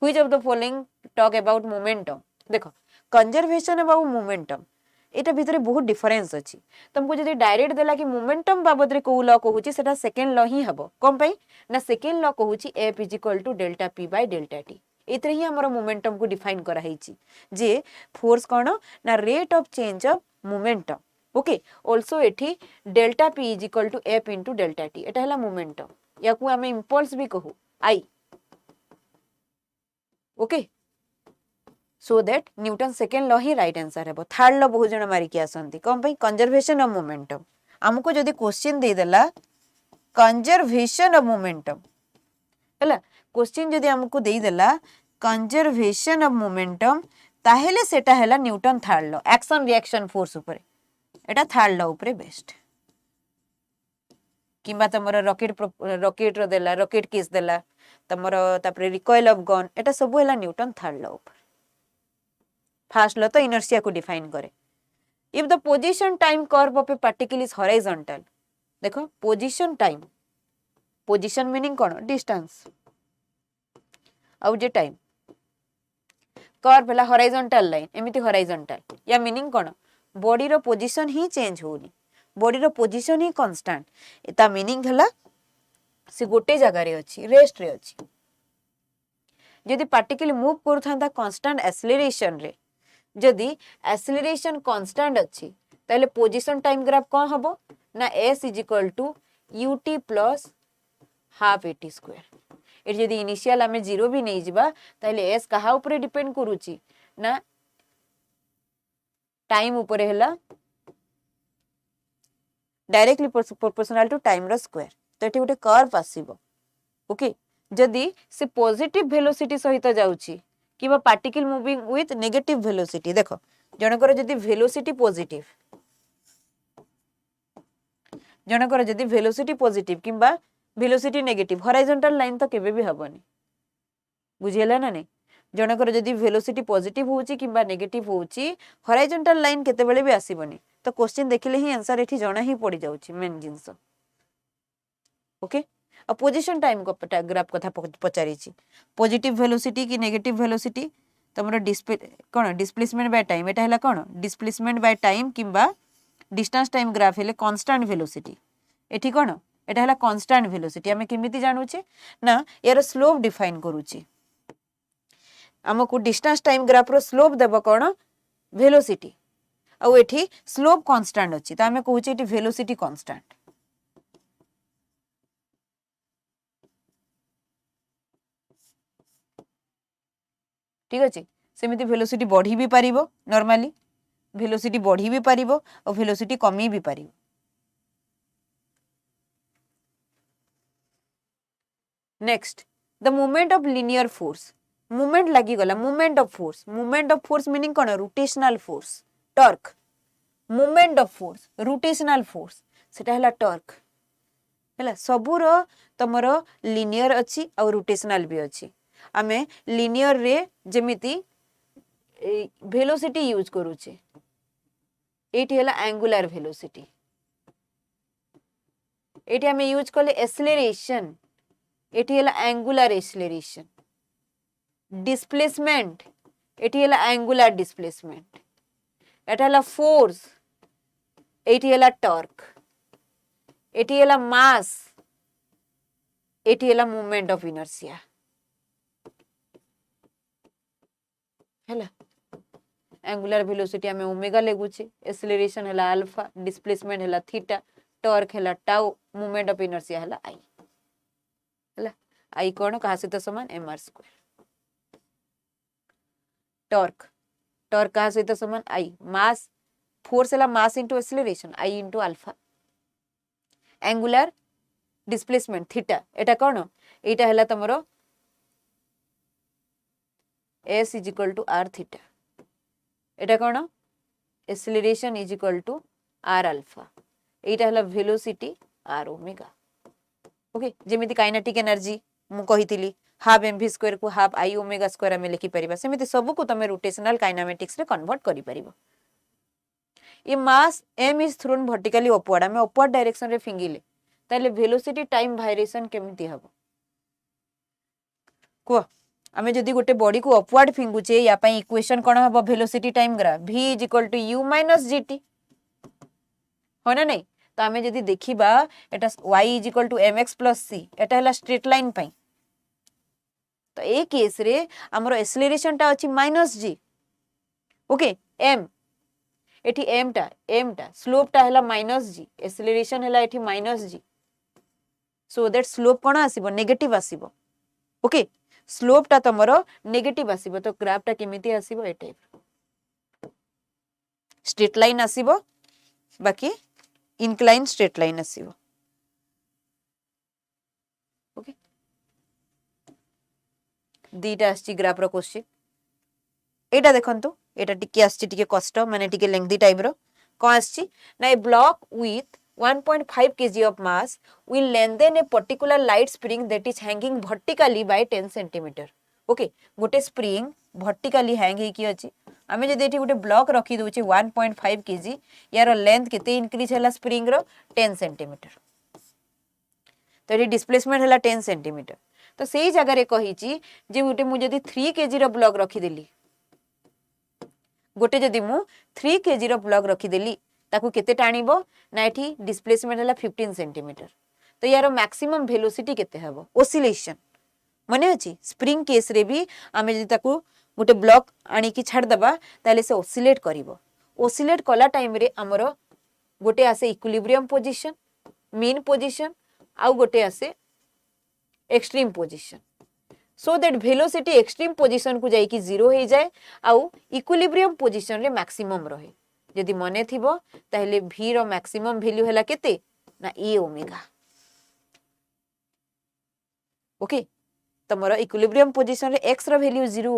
which of the following talk about momentum देखो कंजर्वेशन अबाउट मोमेंटम एटा भितरे बहुत डिफरेंस अछि तुमको जदि डायरेक्ट देला कि मोमेंटम बाबद रे को लॉ कहूची सेटा सेकंड लॉ ही हबो कोन पई ना सेकंड लॉ कहूची F = delta p by delta t एतरे ही हमरो मोमेंटम को डिफाइन करा हिची जे फोर्स कोन ना rate of change of momentum okay also एठी delta P is equal to F into delta T एटा हला मोमेंटम या को आमे इंपल्स भी कहू आई okay so that Newton second law ही राइट आंसर है थर्ड लॉ बहुत जन मारिकी आसंती कौन भाई कंजर्वेशन ऑफ मोमेंटम हमको जदी क्वेश्चन दे देला कंजर्वेशन ऑफ मोमेंटम हला क्वेश्चन जदी हमको दे देला कंजर्वेशन ऑफ मोमेंटम ताहेले सेटा हला Newton third law action reaction force ऊपर एटा थर्ड लॉ ऊपर बेस्ट किंबा तमरो रॉकेट रो देला रॉकेट किस देला तमरो तापरे रिकॉइल ऑफ गन एटा सब हला न्यूटन थर्ड लॉ ऊपर फर्स्ट लॉ तो इनर्शिया को डिफाइन करे if the position time curve of A particle is horizontal देखो पोजीशन मीनिंग कोन डिस्टेंस आउ जे टाइम कर्व हला हॉरिजॉन्टल लाइन एमिति हॉरिजॉन्टल या मीनिंग कोन बॉडी रो पोजीशन ही चेंज होनी बॉडी रो पोजीशन ही कांस्टेंट एता मीनिंग हला से गोटे जगह रे अछि रेस्ट रे अछि यदि पार्टिकल मूव करथांता कांस्टेंट एक्सेलरेशन रे जदि एक्सेलरेशन कांस्टेंट अछि ताले पोजीशन टाइम ग्राफ कोन हबो ना s ut plus half at square ए जदि इनिशियल हमें 0 भी नहीं जिबा ताले s कहा ऊपर डिपेंड करूची ना टाइम ऊपर हैला डायरेक्टली प्रोपोर्शनल टू टाइम रो स्क्वायर तो एठी गोटे कर्व आसीबो ओके जदि से पॉजिटिव वेलोसिटी सहित जाउची किबा particle moving with negative velocity देखो जनकर जदि वेलोसिटी पॉजिटिव किबा वेलोसिटी नेगेटिव हॉरिजॉन्टल लाइन तो केबे भी हबनी बुझियला ना नहीं जनकर जदि वेलोसिटी पॉजिटिव होउची किबा नेगेटिव होउची हॉरिजॉन्टल लाइन केते बेले भी आसीबनी तो क्वेश्चन देखिले ही आंसर एठी जणा ही पड़ी जाउची मेन जिंस ओके अब पोजीशन टाइम को ग्राफ कथा पचारी पॉजिटिव वेलोसिटी कि नेगेटिव वेलोसिटी तमरो डिस्प्लेसमेंट बाय टाइम एटा हला कोन डिस्प्लेसमेंट बाय टाइम किबा डिस्टेंस टाइम ग्राफ हेले कांस्टेंट वेलोसिटी एठी कोन एटा हला कांस्टेंट वेलोसिटी हमें केमिति जानूचे ना यार स्लोप डिफाइन करूची हमको डिस्टेंस टाइम ग्राफ रो स्लोप देबो कोन वेलोसिटी आ एठी स्लोप कांस्टेंट अछि त हमें कहूचे एठी वेलोसिटी कांस्टेंट ठीक अछि सेमिति वेलोसिटी बढ़ी भी पारिबो नॉर्मली वेलोसिटी बढ़ी भी पारिबो और वेलोसिटी कमी भी पारिबो next the moment of linear force moment लगी गला मोमेंट ऑफ फोर्स मीनिंग कोन rotational force torque moment of force rotational force सेटा हला टॉर्क हला सबुर तमरो लिनियर अछि और रोटेशनल भी अछि आमे लिनियर रे जेमिति वेलोसिटी यूज करूचे एटी हला एंगुलर वेलोसिटी एटी हमें यूज करले एक्सेलरेशन एटी हला एंगुलर एक्सेलरेशन डिस्प्लेसमेंट एटी हला एंगुलर डिस्प्लेसमेंट एटा हला फोर्स एटी हला टॉर्क एटी हला मास एटी हला मोमेंट ऑफ इनर्शिया हैला एंगुलर वेलोसिटी हमें ओमेगा लेगुचे एक्सेलरेशन हैला अल्फा डिस्प्लेसमेंट हैला थीटा टॉर्क हैला टाउ मोमेंट ऑफ इनर्शिया हैला आई हैला आई कोन कहा सहित समान mr स्क्वायर टॉर्क कहा सहित समान आई मास फोर्स हैला मास इनटू एक्सेलरेशन आई into alpha angular displacement theta एटा कोन एटा हैला तमरो s is equal to r theta एटा कोन acceleration is equal to r alpha एटा हला वेलोसिटी r ओमेगा ओके जेमिति काइनेटिक एनर्जी मु कहितिली हाफ mv स्क्वायर को हाफ i ओमेगा स्क्वायर में लिखि परिबा सेमिति सब को तमे रोटेशनल काइनेमेटिक्स रे कन्वर्ट करि परिबो ये मास m is thrown vertically upward में अपवर्ड डायरेक्शन रे फिंगिले ताले वेलोसिटी टाइम वाइब्रेशन केमिति हबो को आमे जदी गोटे बॉडी को अपवर्ड फिंगुचे या पई इक्वेशन कोन हबो velocity time graph v = u - gt हो ना नहीं तो आमे जदी देखिबा एटा y = mx + c एटा हला स्ट्रेट लाइन पई तो ए केस रे हमरो एक्सेलरेशन ता अछि -g ओके m एठी m टा स्लोप टा हैला माइनस g एक्सेलरेशन हैला एठी minus g so that slope कोन आसीबो नेगेटिव आसीबो ओके स्लोप टा तमरो नेगेटिव आसीबो तो ग्राफ टा केमिति आसीबो ए टाइप स्ट्रेट लाइन आसीबो बाकी इनक्लाइन स्ट्रेट लाइन आसीबो ओके दीटा आछि ग्राफ रो क्वेश्चन एटा देखंतु एटा टिके आछि टिके कष्ट माने टिके लेंथी टाइप रो को आछि ना ए block with 1.5 kg of mass will lengthen a particular light spring that is hanging vertically by 10 cm okay गोटे स्प्रिंग vertically hang हे की अछि आमे जदि एठी गोटे ब्लॉक रखी दोछि 1.5 kg यार लेंथ केते इंक्रीज हैला स्प्रिंग रो 10 cm तो एठी डिस्प्लेसमेंट हैला 10 cm तो सेही जगह रे कहिछि जे गोटे मु जदि 3 kg रो ब्लॉक रखी देली गोटे जदि मु 3 kg रो ब्लॉक रखी देली ताकू केते टाणीबो ना एठी डिस्प्लेसमेंट हैला 15 cm तो यार मैक्सिमम वेलोसिटी केते हबो ओसिलेशन माने अछि स्प्रिंग केस रे भी आमे जदि ताकू गोटे ब्लॉक आनी की छाड़ दबा ताले से ओसिलेट करिवो ओसिलेट कला टाइम रे हमरो गोटे आसे इक्विलिब्रियम पोजीशन मीन पोजीशन आउ गोटे आसे extreme position so that velocity extreme position को जाई की 0 हो जाए आउ इक्विलिब्रियम पोजीशन रे मैक्सिमम रहे यदि मने थिबो ताहले v रो मैक्सिमम वैल्यू हैला केते ना e ओमेगा ओके तमरो इक्विलिब्रियम पोजीशन रे x रो वैल्यू 0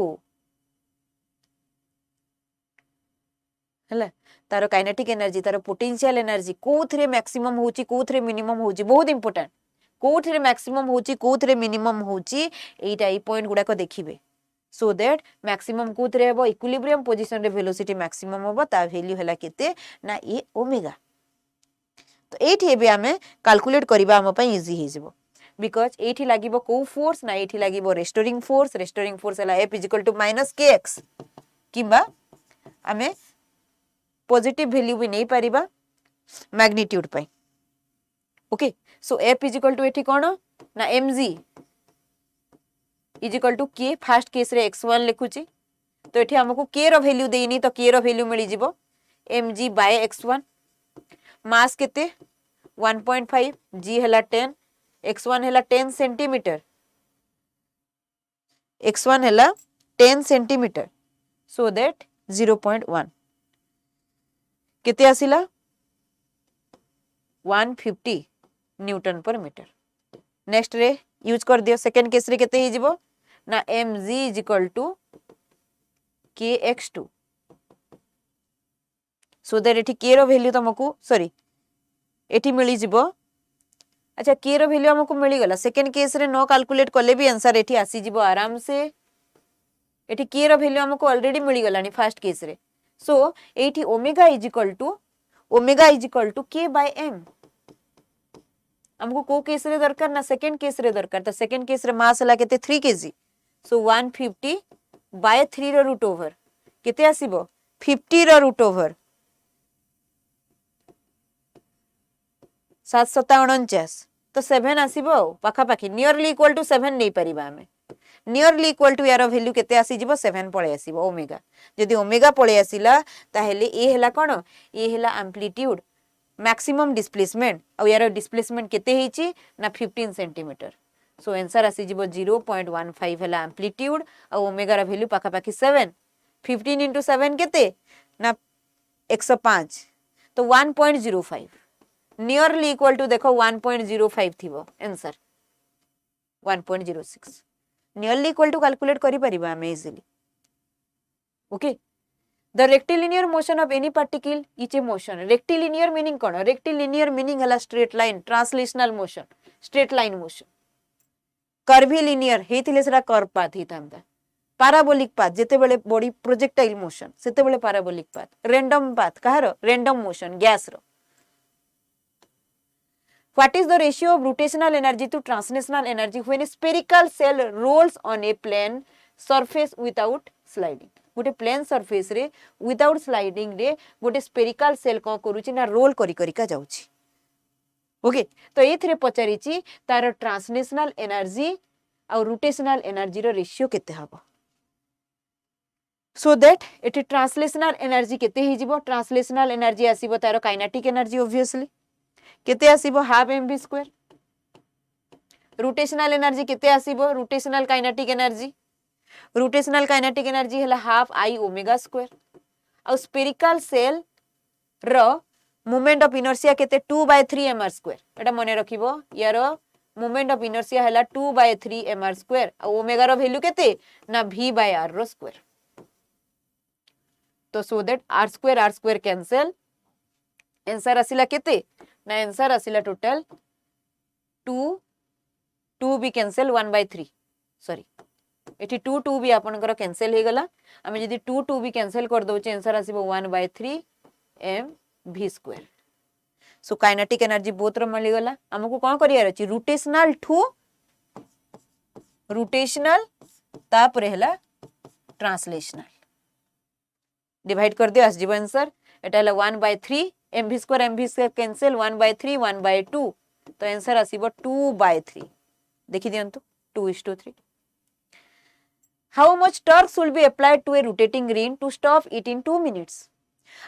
हला तारो काइनेटिक एनर्जी तारो पोटेंशियल एनर्जी कोथरे मैक्सिमम होची कोथरे मिनिमम होची बहुत इंपोर्टेंट कोथरे मैक्सिमम होची कोथरे मिनिमम होची एटा ई पॉइंट गुडा को देखिबे सो दैट मैक्सिमम कोथरे हेबो इक्विलिब्रियम पोजीशन रे वेलोसिटी मैक्सिमम होबो ता वैल्यू हैला केते ना ए ओमेगा तो एठी एबे हमें कैलकुलेट करबा हम पई इजी हे जेबो बिकॉज़ एठी लागिबो को फोर्स ना एठी लागिबो रेस्टोरिंग फोर्स हैला F - kx किबा हमें पॉजिटिव वैल्यू भी नहीं परिबा मैग्नीट्यूड पई ओके सो F एठी कोन ना mg k फर्स्ट केस रे x1 लिखुची तो एठी हमको k रो वैल्यू देइनी तो k रो वैल्यू मिली जिवो mg / x1 मास केते 1.5 g हैला 10 x1 हैला 10 सेंटीमीटर x1 हैला 10 सेंटीमीटर सो दैट 0.1 केते आसिला 150 न्यूटन पर मीटर नेक्स्ट रे यूज कर दियो सेकंड केस रे केते हे जिवो ना mg = kx2 सो दैट एठी k रो वैल्यू तमको सॉरी एठी मिली जिवो अच्छा k रो वैल्यू हमको मिली गला सेकंड केस रे नो कैलकुलेट करले भी आंसर एठी आसी जिवो आराम से एठी k रो वैल्यू हमको ऑलरेडी मिली गलानी फर्स्ट केस रे सो एठी ओमेगा = k/m हमको को केस रे दरकार ना सेकंड केस रे दरकार तो सेकंड केस रे मास हला केते 3 kg सो 150 / 3 रो रूट ओवर केते आसीबो 50 रो रूट ओवर 749 तो 7 आसीबो पाखा पाखी नियरली इक्वल टू 7 नहीं परिबा हमें नियरली इक्वल टू यार वैल्यू केते आसी जिवो 7 पळे आसीबो ओमेगा जदी ओमेगा पळे आसीला ताहेले ए हला कोन ए हला एम्प्लीट्यूड मैक्सिमम डिस्प्लेसमेंट और यार डिस्प्लेसमेंट केते हेची ना 15 सेंटीमीटर सो आंसर आसी जिवो 0.15 हला एम्प्लीट्यूड और ओमेगा रा वैल्यू पाखा पाखी 7 15 * 7 केते ना 105 तो 1.05 नियरली इक्वल टू देखो 1.05 थिबो answer 1.06 nearly equal to calculate करि परिबा हम easily okay the rectilinear motion of any particle is a motion rectilinear meaning कोन रेक्टिलिनियर मीनिंग हला straight line translational motion straight line motion curvilinear हेतिले सेरा curve path हितांता पैराबोलिक पाथ जेते बेले बॉडी प्रोजेक्टाइल मोशन सेते बेले पैराबोलिक पाथ रैंडम पाथ कहारो रैंडम मोशन गैस रो What is the ratio of rotational energy to translational energy when a spherical cell rolls on a plane surface without sliding? गोटे plane surface रे without sliding रे गोटे spherical shell को करूची ना role करी करी का जाउची ओके तो एथरे पचारिची तार ट्रांसलेशनल एनर्जी और रोटेशनल एनर्जी रो रेशियो केते हबो सो दैट एटी ट्रांसलेशनल एनर्जी केते ही जीवो ट्रांसलेशनल एनर्जी आसीबो तारो काइनेटिक एनर्जी ऑब्वियसली केते आसीबो half mv square rotational energy केते आसीबो रोटेशनल काइनेटिक एनर्जी हला हाफ आई ओमेगा स्क्वायर और स्पेरिकल सेल रो मोमेंट ऑफ इनर्शिया केते 2/3 mr स्क्वायर एटा मने रखिबो यार मोमेंट ऑफ इनर्शिया हला 2/3 mr स्क्वायर और ओमेगा रो वैल्यू केते ना v/r रो स्क्वायर तो so that r square cancel answer आसिला केते ना आंसर आसिला टोटल 2 भी कैंसल 1/3 सॉरी एठी 2 भी आपनकर कैंसल हे गला हम यदि 2 भी कैंसल कर दो आंसर आसीबो 1/3 mv square so kinetic energy both रो मिल गला हमको कोन करियार अछि रोटेशनल तापर हला ट्रांसलेशनल डिवाइड कर दियो आसीबो आंसर एटा हला 1/3 mv स्क्वायर कैंसल 1/3 1/2 तो आंसर आसीबो 2/3 देखि दियंतु 2:3 how much torque should be applied to a rotating ring to stop it in 2 minutes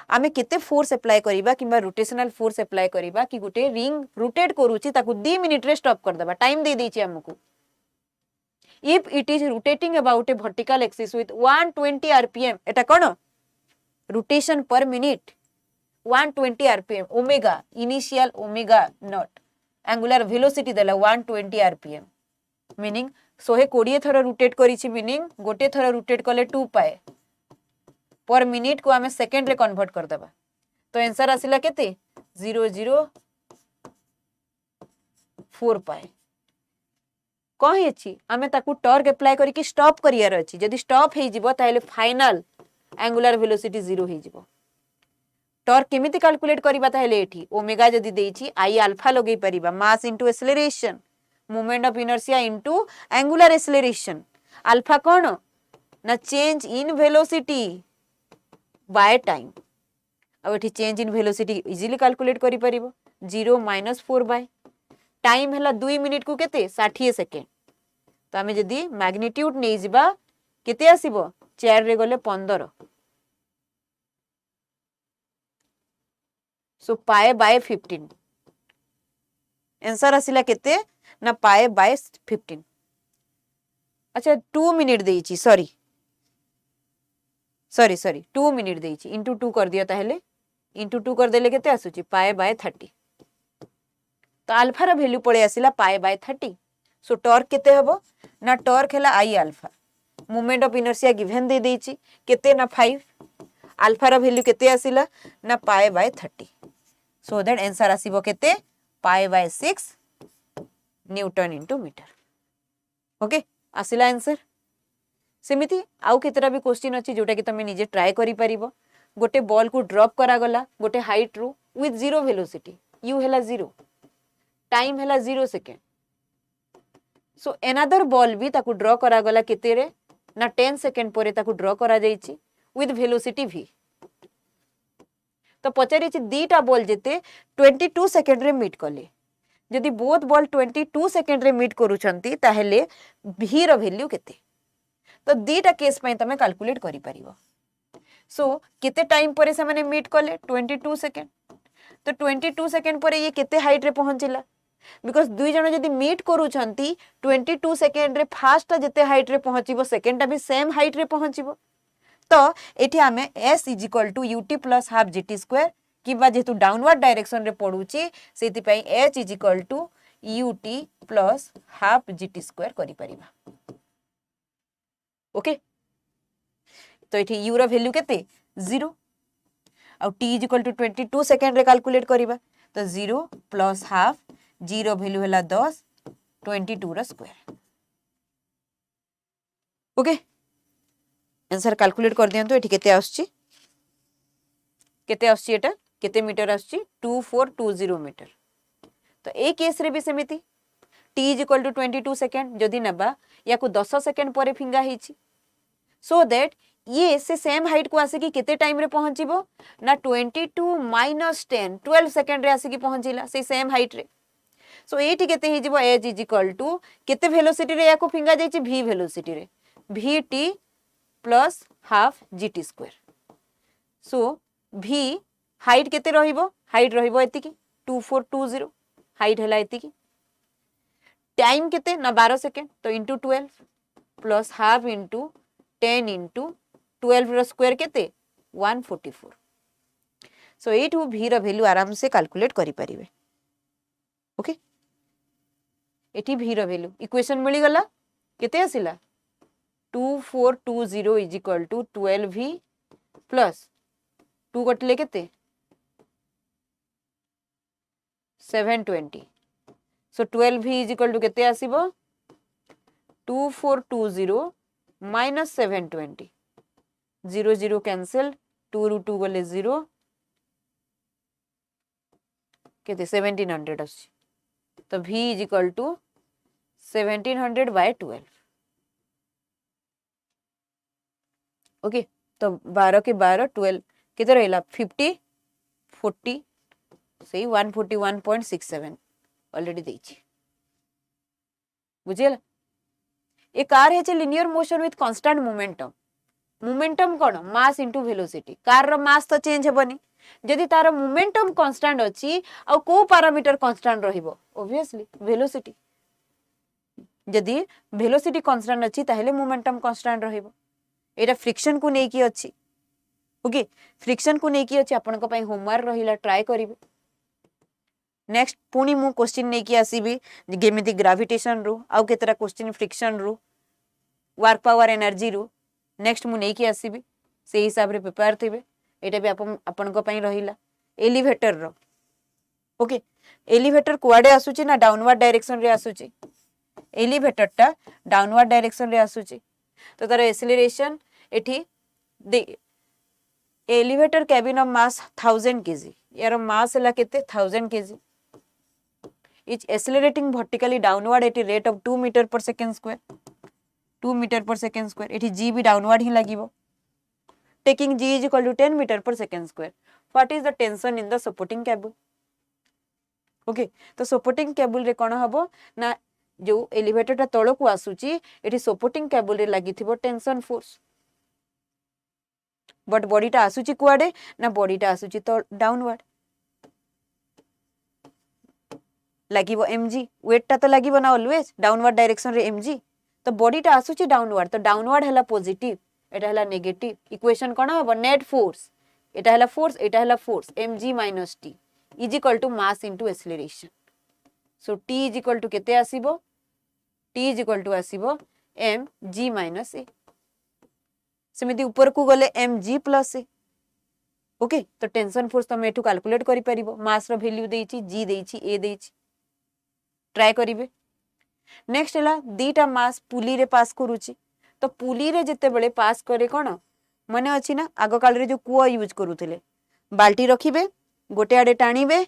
आमे केते फोर्स अप्लाई करिबा किबा रोटेशनल फोर्स अप्लाई करिबा कि गुटे रिंग रोटेट करूची ताकू 2 मिनिट रे स्टॉप कर देबा टाइम दे देची हमकु if it is rotating about a vertical axis with 120 rpm एटा कोन rotation per minute 120 rpm omega initial omega naught angular velocity देला 120 rpm मीनिंग 120 थर रोटेट करिछि मीनिंग गोटे थर रोटेट कले 2 पाए पर मिनिट को आमे सेकंड रे कन्वर्ट कर देबा तो आंसर आसिला केते 0.004 पाए कहि अछि आमे ताकू टॉर्क अप्लाई करी कि स्टॉप करियार अछि यदि स्टॉप हे जिवो ताहेले फाइनल एंगुलर वेलोसिटी 0 हे जिवो टॉर्क केमिति कैलकुलेट करिबा ताहेले एठी ओमेगा जदी देइछि आई अल्फा लगेई परिबा mass into acceleration moment of inertia into angular acceleration alpha कोन ना change in velocity by time अब एठी change in velocity easily calculate करि परिबो 0 - 4 बाय टाइम हला 2 मिनिट को केते 60 सेकेंड तो आमे जदी मैग्नीट्यूड नै जिबा केते आसीबो 4 रे गले 15 सो पाए बाय 15 आंसर आसिला केते ना पाए बाय 15 अच्छा 2 मिनिट देइची सॉरी 2 मिनिट देइची इनटू 2 कर दियो ताहेले इनटू 2 कर देले केते आसुची पाए बाय 30 तो अल्फा रो वैल्यू पळे आसिला पाए बाय 30 सो टॉर्क केते हबो ना टॉर्क हला I alpha moment of inertia given दे देइची केते ना 5 अल्फा रो वैल्यू केते आसिला ना pi by 30 so that answer आसीबो केते pi by 6 newton into metre okay आसिला आंसर सेमिति आउ केतरा भी क्वेश्चन अछि जोटा कि तमे निजे ट्राई करि परिबो गोटे बॉल को ड्रॉप करा गला गोटे हाइट रू विथ 0 वेलोसिटी यू हैला 0 टाइम हैला 0 सेकेंड सो अनदर बॉल भी ताकू ड्रॉ करा गला केते रे ना 10 सेकेंड परे ताकू ड्रॉ करा जाईची विथ वेलोसिटी v तो पचारि छि दीटा बॉल जेते 22 सेकेंड रे मीट कले जदि बोथ बॉल 22 सेकेंड रे मीट करूछंती ताहेले v रो वैल्यू केते तो दीटा केस पई तमे कैलकुलेट करि परिबो सो केते टाइम परे से माने मीट कले 22 सेकेंड तो 22 सेकेंड परे ये केते हाइट रे पहुंचिला बिकॉज़ दुई जण जदि मीट करूछंती 22 सेकेंड रे फर्स्ट जते हाइट रे पहुंचिबो सेकेंड टा भी सेम हाइट रे पहुंचिबो तो एठी हमें s = ut + half gt square किबा जेतु डाउनवर्ड डायरेक्शन रे पडुची सेति पई h = ut + half gt square करि परिबा ओके तो एठी u रो वैल्यू केते 0 और t = 22 सेकेंड रे कैलकुलेट करिबा तो 0 + हाफ 0 वैल्यू हला 10 22 रो स्क्वायर ओके आंसर कैलकुलेट कर दियंतो एठी केते आछी एटा केते मीटर आछी 2420 मीटर तो ए केस रे भी सेमिति t = 22 सेकेंड जदी नबा या को 10 सेकेंड परे फिंगा हिची सो दैट ये से सेम हाइट को आसे कि केते टाइम रे पहुंचीबो ना 22 - 10 12 सेकेंड रे आसे कि पहुंचीला से सेम हाइट रे सो एठी केते हि जिवो h = केते वेलोसिटी रे या को फिंगा जाईची v वेलोसिटी रे vt + half gt square so v height केते रहिबो हाइट रहिबो एतिकी 2420 हाइट हला एतिकी टाइम केते ना 12 सेकेंड तो into 12 plus half into 10 into 12 रो स्क्वायर केते 144 सो एठू v रो वैल्यू आराम से कैलकुलेट करि परिबे ओके एठी v रो वैल्यू इक्वेशन मिली गला केते आसिला 2420 is equal to 12v plus 2 कटले केते 720 सो 12v इज इक्वल टू केते आसीबो 2420 माइनस 720 0 0 कैंसिल 2 रू 2 गले 0 केते 1700 आसी तो v is equal to 1700 by 12 okay तो 12 के 12 12 केते रहला 50 40 सही 141.67 ऑलरेडी देछि बुझियला ए कार है linear motion with constant momentum momentum कोन मास इनटू वेलोसिटी कार रो मास तो चेंज हेबनी जदि तार मोमेंटम कांस्टेंट अछि आ को पैरामीटर कांस्टेंट रहिबो ऑब्वियसली वेलोसिटी जदि वेलोसिटी कांस्टेंट अछि ताहेले मोमेंटम कांस्टेंट रहिबो एटा फ्रिक्शन को नेकी अछि ओके फ्रिक्शन को नेकी अछि आपन को पई होमवर्क रहिला ट्राई करिवे नेक्स्ट पुनी मु क्वेश्चन नेकी आसीबी जेमिति ग्रेविटेशन रू आउ केतरा क्वेश्चन फ्रिक्शन रू वर्क पावर एनर्जी रू नेक्स्ट मु नेकी आसीबी से हिसाब रे प्रिपेयर थिबे एटा भी आपन को पई रहिला एलिवेटर रो ओके एलिवेटर कुआडे आसुची ना डाउनवर्ड डायरेक्शन रे आसुची एलिवेटर टा डाउनवर्ड डायरेक्शन रे आसुची तो तार एक्सेलरेशन एठी the elevator cabin of mass 1000 kg यार मास हला केते 1000 kg is accelerating vertically downward at a rate of 2 meter per second square 2 meter per second square एठी g भी downward ही लागिवो taking g is equal to 10 meter per second square what is the tension in the supporting cable okay तो supporting cable रे कोन हबो ना जो elevator ता तळ को आसुची एठी सपोर्टिंग केबल रे लागिथिबो टेंशन फोर्स बट बॉडी ता आसुची कुआडे ना बॉडी ता आसुची तो डाउनवर्ड लागिवो mg वेट ता तो लागिवो ना ऑलवेज डाउनवर्ड डायरेक्शन रे mg तो बॉडी ता आसुची डाउनवर्ड तो डाउनवर्ड हला पॉजिटिव एटा हला नेगेटिव इक्वेशन कोन हबो नेट फोर्स एटा हला force mg - t is equal to mass into acceleration so t is equal to केते आसीबो t इज इक्वल टू आसीबो mg - a सेमिति ऊपर को गले mg + a ओके तो टेंशन फोर्स तमे एठू कैलकुलेट करि परिबो मास रो वैल्यू देइची g देइची a देइची ट्राई करिवे नेक्स्ट हला दीटा मास पुली रे पास करूची तो पुली रे जते बेले पास करे कोन माने अछि ना आगो काल रे जो कुआ यूज करूथिले बाल्टी रखिबे गोटे आडे टाणीबे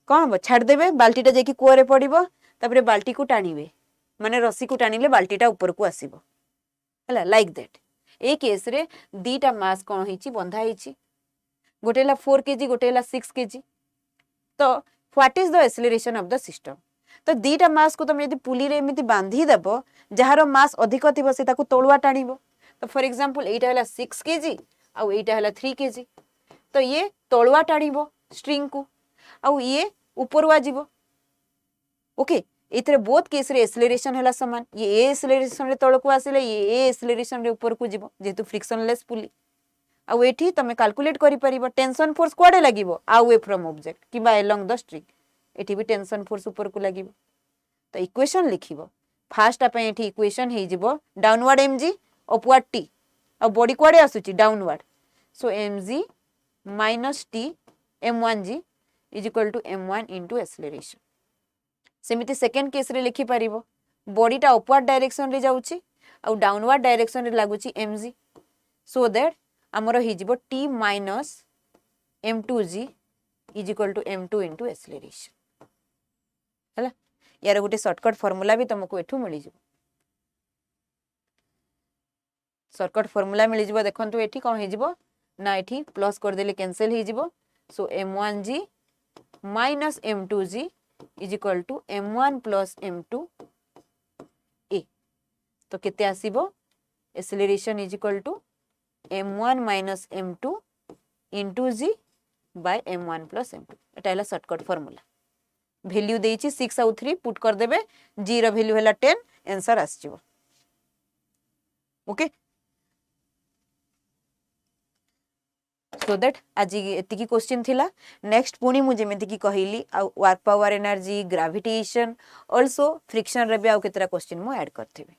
कोन छाड़ देबे बाल्टीटा जेकी कुआ रे पडिबो तबरे बाल्टी को टाणीबे माने रस्सी को टाणीले बाल्टीटा ऊपर को आसीबो हला लाइक दैट ए केस रे दीटा मास कोन हिची बंधा हिची गोटेला 4 kg गोटेला 6 kg तो what is the acceleration of the system तो दीटा मास को तुम यदि पुली रे एमिति बांधी देबो जहारो मास अधिक थिबो से ताको तोळुआ टाणीबो तो फॉर एग्जांपल एटा हला 6 kg आ एटा हला 3 kg तो ये तोळुआ टाणीबो स्ट्रिंग को आ ये ऊपरवा जीवो ओके इतरे बोथ केस रे एक्सेलरेशन हला समान ये ए एक्सेलरेशन रे तळ को आसीले ये ए एक्सेलरेशन रे ऊपर को जीवो जेतु फ्रिक्शनलेस पुली आ एठी तमे कैलकुलेट करि परिबो टेंशन फोर्स कोडे लागिवो अवे फ्रॉम ऑब्जेक्ट किबा अलोंग द स्ट्रिंग एठी भी टेंशन फोर्स ऊपर को लागिवो तो इक्वेशन लिखिबो फर्स्ट आपे एठी इक्वेशन हे जीवो डाउनवर्ड mg अपवर्ड t आ बॉडी कोडे आसुची downward so mg - t m1g is equal to m1 into acceleration सेमिति सेकंड केस रे लिखि परिबो बॉडी टा अपवर्ड डायरेक्शन रे जाउची आ डाउनवर्ड डायरेक्शन रे लागुची mg सो दैट हमरो हि जीवो t - m2g is equal to m2 into acceleration हला यार गोटे शॉर्टकट फार्मूला भी तुमको एठू मिली जीवो शॉर्टकट फार्मूला मिली जीवो देखंतु एठी कोन हे जीवो ना एठी प्लस कर देले कैंसिल हे जीवो so m1g - m2g is equal to m1 + m2 a तो केते आसीबो acceleration is equal to m1 minus m2 into g by m1 plus m2 एटा है शॉर्टकट फार्मूला वैल्यू देछि 6 आउ 3 पुट कर देबे g रो वैल्यू हैला 10 आंसर आस जिवो ओके सो दैट आज एतिकी क्वेश्चन थिला नेक्स्ट पुणी मु जेमिति की कहिली work power energy gravitation also friction रे भी आउ केतरा क्वेश्चन मु ऐड करथिबे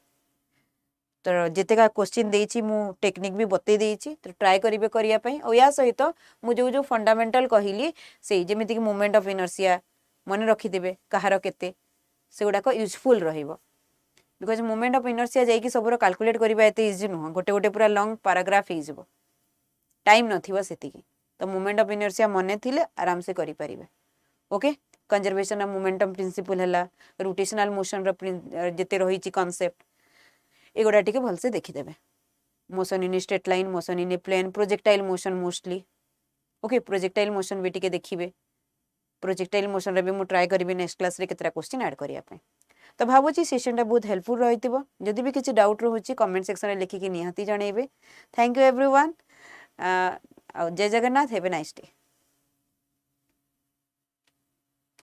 तो जितेका क्वेश्चन देछि मु टेक्निक भी बते देछि तो ट्राई करिवे करिया पई ओ या सहित मु जो फंडामेंटल कहिली से जेमिति की मोमेंट ऑफ इनर्शिया मन रखि देबे कहार केते सेगुडा को यूजफुल रहिबो बिकॉज मोमेंट ऑफ इनर्शिया जाई सबरो कैलकुलेट करिबा एते इजी नुह गोटे गोटे पूरा लॉन्ग पैराग्राफ ही जिवो टाइम नथिबो सेतिकी तो मोमेंट ऑफ इनर्शिया मने थिले आराम से करि परिबे okay conservation of momentum principle हला रोटेशनल मोशन रो जेते रहिछि कांसेप्ट एगोडा टिके भलसे देखिदेबे motion in straight line motion in a plane projectile motion mostly okay projectile motion भी टिके देखिबे प्रोजेक्टाइल मोशन रे भी मु ट्राई करबी नेक्स्ट क्लास रे केतरा क्वेश्चन ऐड करिया पे तो भाबुची सेशन टा बहुत हेल्पफुल रहितिबो जदि भी किछि डाउट रहउची कमेंट सेक्शन रे लिखि कि निहाती जणेबे थैंक यू एवरीवन जय Jagannath have a nice day.